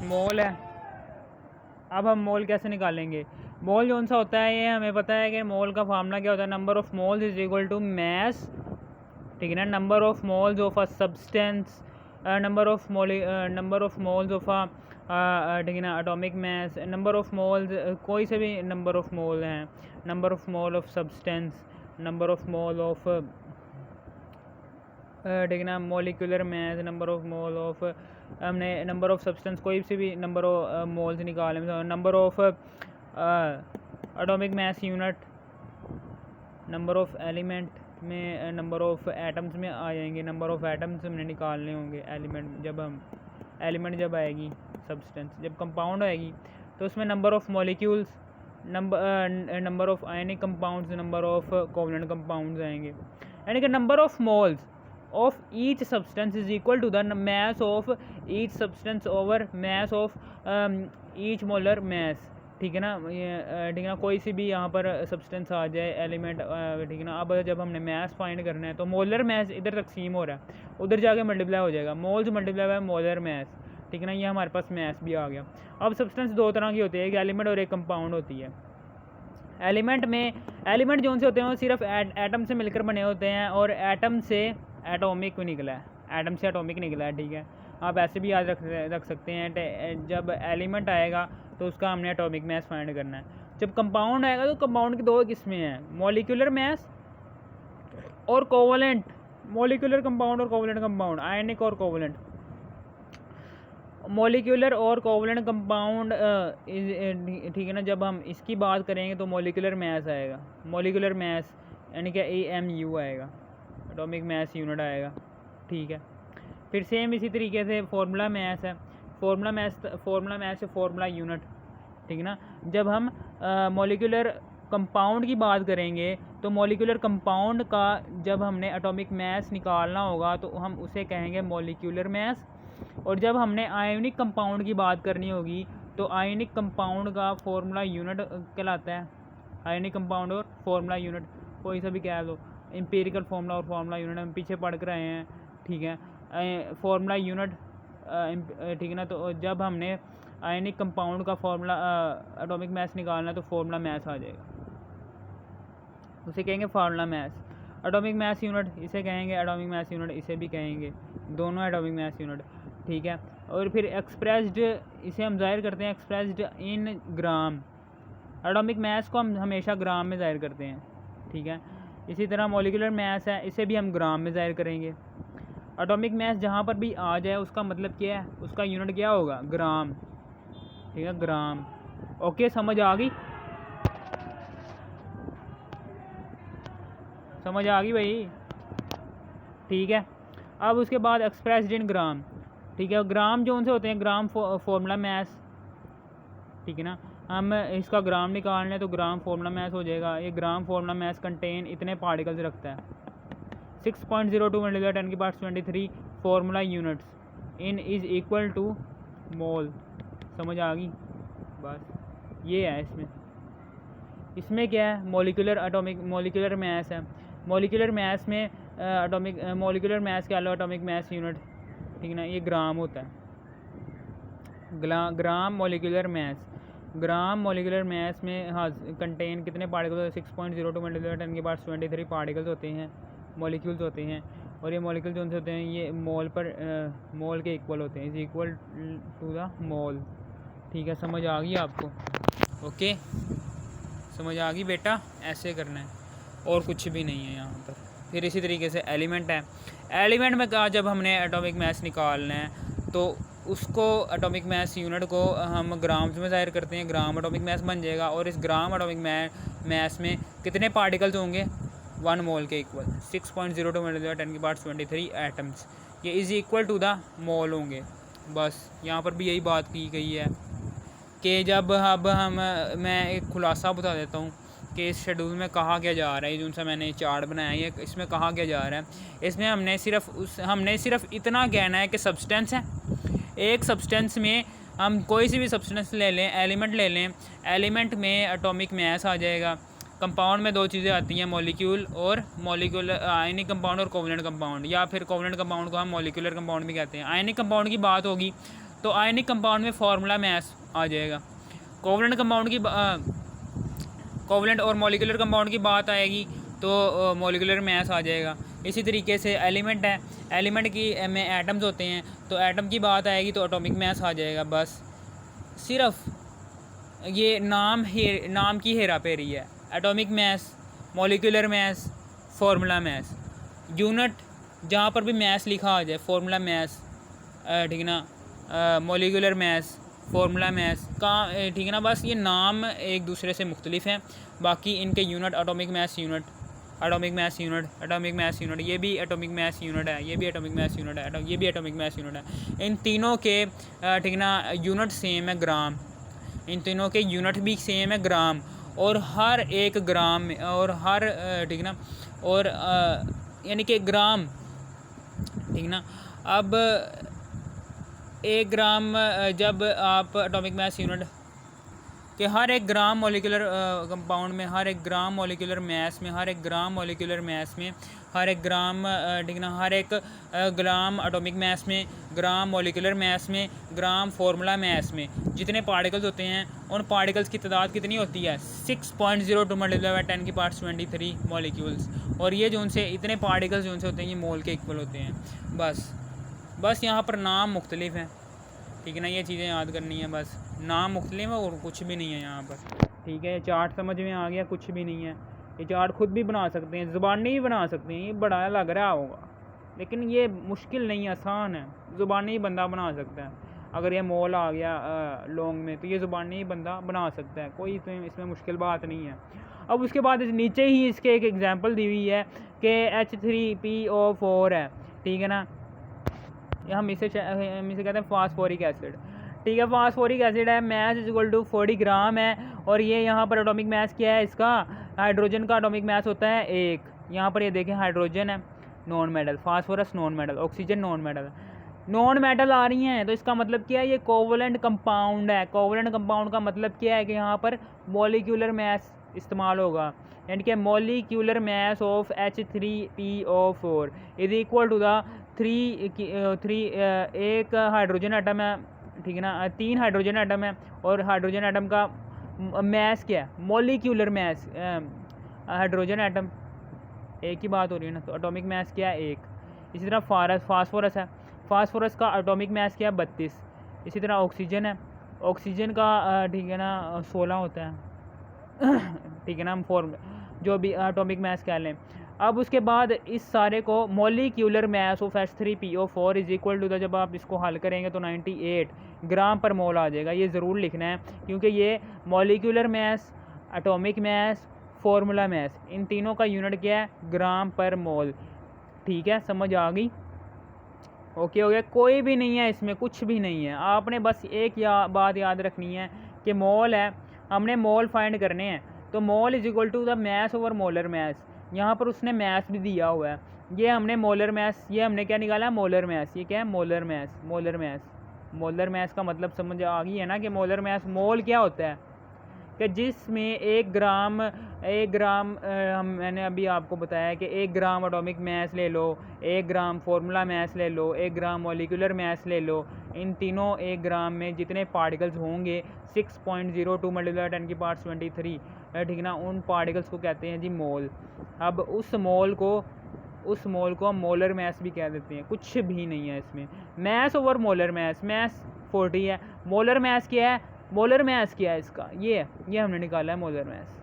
मोल है। अब हम मोल कैसे निकालेंगे? मोल कौन सा होता है, ये हमें पता है कि मोल का फार्मूला क्या होता है, number of moles is equal to mass, ठीक है ना, number of moles of a substance, number of moles of a, ठीक है ना, atomic mass, number of moles, कोई से भी नंबर ऑफ मोल हैं, number of mole of substance, number of mole of, ठीक है ना, molecular mass, number of mole of, हमने नंबर ऑफ सब्सटेंस कोई से भी नंबर ऑफ मोल्स निकाले, number of atomic mass unit, number of element में, नंबर ऑफ एटम्स में आ जाएंगे, नंबर ऑफ एटम्स हमने निकालने होंगे एलिमेंट, जब हम एलिमेंट जब आएगी, सब्सटेंस जब कंपाउंड आएगी तो उसमें number of molecules, number of ionic compounds, number of covalent compounds आएंगे, यानी कि number of moles of each substance is equal to the mass of each substance over mass of each molar mass, ठीक है ना, ये ठीक है ना, कोई सी भी यहाँ पर सब्सटेंस आ जाए एलिमेंट, ठीक है ना। अब जब हमने मैस फाइंड करना है तो मोलर मैस इधर तकसीम हो रहा है, उधर जाके मल्टीप्लाई हो जाएगा, moles multiply by molar mass, ठीक है ना, ये हमारे पास मैस भी आ गया। अब सब्सटेंस दो तरह की होती है, एक एलिमेंट और एक कंपाउंड होती है। एलिमेंट में, एलिमेंट जो से होते हैं वो सिर्फ एटम से मिलकर बने होते हैं, और एटम से एटॉमिक निकला है, एटम से एटॉमिक निकला है, ठीक है। आप ऐसे भी याद रख सकते हैं, जब एलिमेंट आएगा तो उसका हमने एटॉमिक मास फाइंड करना है। जब कंपाउंड आएगा तो कंपाउंड की दो किस्में हैं, मॉलिक्यूलर मास और कोवलेंट, मॉलिक्यूलर कंपाउंड और कोवलेंट कंपाउंड, आयनिक और कोवलेंट। मॉलिक्यूलर और कोवलेंट कंपाउंड, ठीक है ना, जब हम इसकी बात करेंगे तो मॉलिक्यूलर मास आएगा, मॉलिक्यूलर मास यानी कि AMU आएगा, एटॉमिक मास यूनिट आएगा, ठीक है। फिर सेम इसी तरीके से फार्मूला मास है, फार्मूला मास से फार्मूला यूनिट, ठीक है ना। जब हम मॉलिक्यूलर कंपाउंड की बात करेंगे तो मॉलिक्यूलर कंपाउंड का जब हमने एटॉमिक मास निकालना होगा तो हम उसे कहेंगे मॉलिक्यूलर मास, और जब हमने आयोनिक कंपाउंड की बात करनी होगी तो आयोनिक कंपाउंड का फार्मूला यूनिट कहलाता है, आयोनिक कंपाउंड और फार्मूला यूनिट कोई सा भी कह लो, एम्पिरिकल फार्मूला और फार्मूला यूनिट हम पीछे पढ़ कर आए हैं, ठीक है। फार्मूला यूनिट, ठीक है ना, तो जब हमने आयनिक कंपाउंड का फार्मूला एटॉमिक मास निकालना है तो फार्मूला मास आ जाएगा, उसे कहेंगे formula mass. Atomic mass unit इसे कहेंगे एटॉमिक मास यूनिट, इसे भी कहेंगे, दोनों एटॉमिक मास यूनिट, ठीक है। और फिर एक्सप्रेस्ड, इसे हम जाहिर करते हैं expressed in gram, atomic mass को हम हमेशा ग्राम में जाहिर करते हैं, ठीक है। इसी तरह मॉलिक्यूलर मास है, इसे भी हम ग्राम में जाहिर करेंगे। एटॉमिक मास जहाँ पर भी आ जाए उसका मतलब क्या है, उसका यूनिट क्या होगा, ग्राम, ठीक है, ग्राम। ओके, समझ आ गई, समझ आ गई भाई, ठीक है। अब उसके बाद एक्सप्रेस्ड इन ग्राम, ठीक है, ग्राम जो उनसे होते हैं ग्राम फार्मूला मास, ठीक है ना, हम इसका ग्राम निकालने तो ग्राम फार्मूला मास हो जाएगा। ये ग्राम फार्मूला मास कंटेन इतने पार्टिकल्स रखता है, 6.02 × 10⁻23 formula units in is equal to mole, समझ आ गई, बस ये है इसमें। इसमें क्या है, मॉलिक्यूलर मास है, मॉलिक्यूलर मास में एटॉमिक मॉलिक्यूलर मास क्या लो, एटॉमिक मास यूनिट, ठीक है ना, ये ग्राम होता है, gram molecular mass, gram molecular mass में हाँ कंटेन कितने पार्टिकल्स, 6.02 × 10⁻23 पार्टिकल्स होते हैं, मॉलिक्यूल्स होते हैं, और ये मॉलिक्यूल्स जो होते हैं ये मोल पर मोल के इक्वल होते हैं, is equal to the mole, ठीक है। समझ आ गई आपको, ओके, समझ आ गई बेटा, ऐसे करना है और कुछ भी नहीं है यहाँ पर। फिर इसी तरीके से एलिमेंट है, एलिमेंट में कहा जब हमने एटॉमिक मास निकालना है तो उसको एटॉमिक मास यूनिट को हम ग्राम्स में ज़ाहिर करते हैं, ग्राम एटॉमिक मास बन जाएगा, और इस ग्राम एटॉमिक मास में कितने पार्टिकल्स होंगे, 1 मोल के इक्वल, 6.02 × 10⁻23 एटम्स, ये is equal to the mole होंगे। बस यहाँ पर भी यही बात की गई है कि जब अब मैं एक खुलासा बता देता हूँ कि इस शेड्यूल में कहा क्या जा रहा है, जो सा मैंने चार्ट बनाया है इसमें कहा क्या जा रहा है। इसमें हमने सिर्फ इतना कहना है कि सब्सटेंस है, एक सब्सटेंस में हम कोई सी भी सब्सटेंस ले लें, एलिमेंट ले लें, एलिमेंट में एटॉमिक मास आ जाएगा। कंपाउंड में दो चीज़ें आती हैं, मॉलिक्यूलर आयनिक कंपाउंड और कोवलेंट कंपाउंड, या फिर कोवलेंट कंपाउंड को हम मॉलिक्यूलर कंपाउंड भी कहते हैं। आयनिक कंपाउंड की बात होगी तो आयनिक कंपाउंड में फार्मूला मैस आ जाएगा। कोवलेंट कंपाउंड की कोवलेंट और मॉलिक्यूलर कंपाउंड की बात आएगी तो मॉलिक्यूलर मैस आ जाएगा। इसी तरीके से एलिमेंट है, एलिमेंट की में एटम्स होते हैं तो एटम की बात आएगी तो एटॉमिक मैस आ जाएगा। बस सिर्फ ये नाम की हेरा फेरी है। Atomic mass, molecular mass, formula mass, unit जहाँ पर भी मैस लिखा आ जाए, फार्मूला मैस, ठीक है ना, मॉलिक्यूलर मैस, फार्मूला मैस का, ठीक है ना। बस ये नाम एक दूसरे से मुख्तलिफ हैं, बाकी इनके unit atomic mass unit, atomic mass unit, atomic mass unit, ये भी एटॉमिक मैस यूनिट है, ये भी एटॉमिक मैस यूनिट है, ये भी एटॉमिक मैस यूनिट है। इन तीनों के ठीक है ना यूनिट सेम है ग्राम, इन तीनों के यूनिट भी सेम है ग्राम, और हर एक ग्राम में और हर ठीक है ना, और यानी कि ग्राम, ठीक ना। अब 1 ग्राम जब आप एटॉमिक मैस यूनिट कि हर एक ग्राम मॉलिक्यूलर कंपाउंड में, हर एक ग्राम मॉलिक्यूलर मैस में, हर एक ग्राम मॉलिक्यूलर मैस में, हर एक ग्राम ठीक ना, हर एक ग्राम एटॉमिक मैस में, ग्राम मॉलिक्यूलर मैस में, ग्राम फार्मूला मैस में जितने पार्टिकल्स होते हैं उन पार्टिकल्स की तादाद कितनी होती है? 6.02 मल्टीप्लाई बाय 10 की पावर 23 मॉलिक्यूल्स। और ये जो उनसे इतने पार्टिकल्स जो उनसे होते हैं ये मोल के इक्वल होते हैं। बस यहाँ पर नाम मुख्तलिफ हैं, ठीक है ना। ये चीज़ें याद करनी है, बस नाम मुख्तलिफ है और कुछ भी नहीं है यहाँ पर, ठीक है। चार्ट समझ में आ गया? कुछ भी नहीं है। ये चार्ट खुद भी बना सकते हैं, ज़ुबानी भी बना सकते हैं। ये बड़ा लग रहा होगा लेकिन ये मुश्किल नहीं, आसान है, ज़ुबानी ही बंदा बना सकता है। अगर ये मोल आ गया लॉन्ग में तो ये ज़ुबानी ही बंदा बना सकता है, कोई इसमें मुश्किल बात नहीं है। अब उसके बाद नीचे ही इसके एक एग्जांपल दी हुई है कि H3PO4 है, ठीक है ना। हम इसे कहते हैं फास्फोरिक एसिड, ठीक है। फास्फोरिक एसिड है, मैस इज इक्वल टू 40 ग्राम है। और ये यहाँ पर एटॉमिक मैस क्या है इसका? हाइड्रोजन का एटॉमिक मैस होता है 1। यहाँ पर ये देखें हाइड्रोजन है non metal, phosphorus non metal, oxygen non metal, non metal आ रही हैं। तो इसका मतलब क्या है? ये कोवलेंट कंपाउंड है। कोवलेंट कंपाउंड का मतलब क्या है कि यहाँ पर मॉलिक्यूलर मैस इस्तेमाल होगा, यानी कि molecular mass of H3PO4 is equal to the 3 एक हाइड्रोजन एटम है, ठीक है ना, 3 हाइड्रोजन एटम है और हाइड्रोजन एटम का मैस क्या है? मॉलिक्यूलर मैस, हाइड्रोजन एटम एक ही बात हो रही है ना, तो एटॉमिक मैस क्या है? 1। इसी तरह फास्फोरस है, फास्फोरस का एटॉमिक मैस क्या है? 32। इसी तरह ऑक्सीजन है, ऑक्सीजन का ठीक है ना 16 होता है ठीक है ना, हम जो भी एटॉमिक मैस कह लें। अब उसके बाद इस सारे को molecular mass of H3PO4 is equal to the, जब आप इसको हल करेंगे तो 98 ग्राम पर मोल आ जाएगा। ये ज़रूर लिखना है क्योंकि ये molecular mass, atomic mass, formula mass, इन तीनों का यूनिट क्या है? ग्राम पर मोल, ठीक है। समझ आ गई? ओके हो गया? कोई भी नहीं है इसमें, कुछ भी नहीं है। आपने बस एक बात याद रखनी है कि मोल है, हमने मोल फाइंड करने हैं। तो mole is equal to the mass over molar mass. यहाँ पर उसने मैस भी दिया हुआ है, ये हमने मोलर मैस, ये हमने क्या निकाला? Molar mass. ये क्या है? Molar mass. Molar mass, molar mass का मतलब समझ आ गई है ना कि मोलर मैस, मोल क्या होता है कि जिसमें 1 ग्राम मैंने अभी आपको बताया कि 1 ग्राम एटॉमिक मैस ले लो, 1 ग्राम फार्मूला मैस ले लो, 1 ग्राम मॉलिक्यूलर मैस ले लो। इन तीनों 1 ग्राम में जितने पार्टिकल्स होंगे 6.02 मल्टीप्लाई 10 की पावर 23, ठीक ना, उन पार्टिकल्स को कहते हैं जी मोल। अब उस मोल को हम मोलर मैस भी कह देते हैं। कुछ भी नहीं है इसमें। Mass over molar mass, mass 40 है, मोलर मैस क्या है? मोलर मैस क्या है इसका? ये हमने निकाला है molar mass,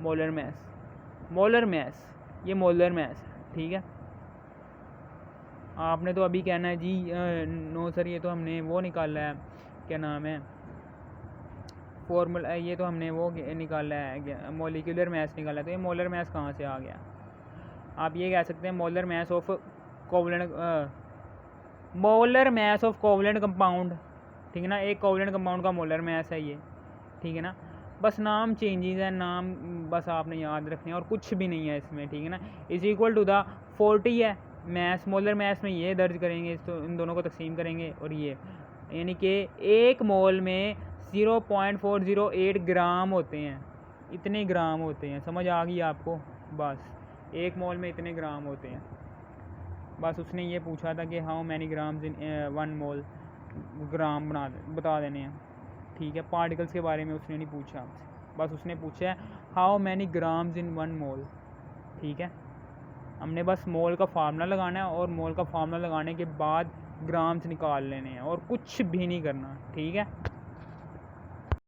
molar mass, molar mass, ये मोलर मैस है, ठीक है। आपने तो अभी कहना है जी नो सर ये तो हमने वो निकाला है, क्या नाम है, फॉर्मूला, ये तो हमने वो निकाला है मॉलिक्यूलर मैस निकाला है। तो ये मोलर मैस कहाँ से आ गया? आप ये कह सकते हैं molar mass of covalent, molar mass of covalent compound, ठीक है ना। एक कोवलेंट कंपाउंड का मोलर मैस है ये, ठीक है ना। बस नाम चेंजेस है, नाम बस आपने याद रखने हैं और कुछ भी नहीं है इसमें, ठीक है ना। इज इक्वल टू द 40 है मैस, मोलर मैस में ये दर्ज करेंगे, तो इन दोनों को तकसीम करेंगे और ये, यानी कि 1 मोल में 0.408 ग्राम होते हैं, इतने ग्राम होते हैं। समझ आ गई आपको? बस 1 मोल में इतने ग्राम होते हैं। बस उसने ये पूछा था कि हाउ मैनी ग्राम्स इन 1 मोल, ग्राम बता देने हैं, ठीक है। पार्टिकल्स के बारे में उसने नहीं पूछा आपसे, बस उसने पूछा है हाउ मैनी ग्राम्स इन 1 मोल, ठीक है। हमने बस मोल का फार्मूला लगाना है और मोल का फार्मूला लगाने के बाद ग्राम्स निकाल लेने हैं और कुछ भी नहीं करना, ठीक है।